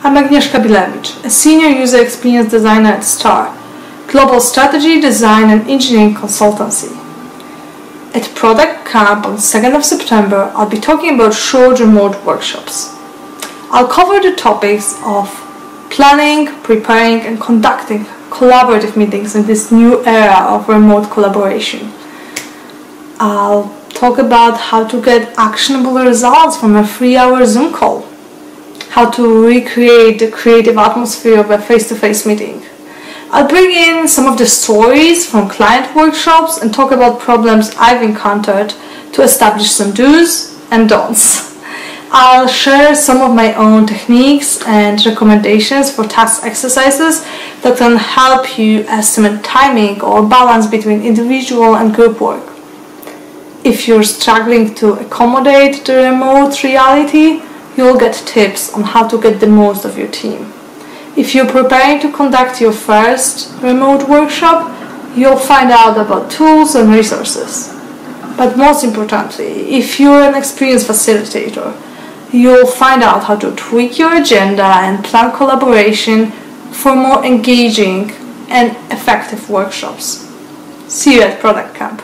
I'm Agnieszka Billewicz, a senior user experience designer at STAR, global strategy, design and engineering consultancy. At Product Camp on 2nd of September, I'll be talking about short remote workshops. I'll cover the topics of planning, preparing and conducting collaborative meetings in this new era of remote collaboration. I'll talk about how to get actionable results from a 3-hour Zoom call, how to recreate the creative atmosphere of a face-to-face meeting. I'll bring in some of the stories from client workshops and talk about problems I've encountered to establish some do's and don'ts. I'll share some of my own techniques and recommendations for task exercises that can help you estimate timing or balance between individual and group work. If you're struggling to accommodate the remote reality, you'll get tips on how to get the most of your team. If you're preparing to conduct your first remote workshop, you'll find out about tools and resources. But most importantly, if you're an experienced facilitator, you'll find out how to tweak your agenda and plan collaboration for more engaging and effective workshops. See you at Product Camp.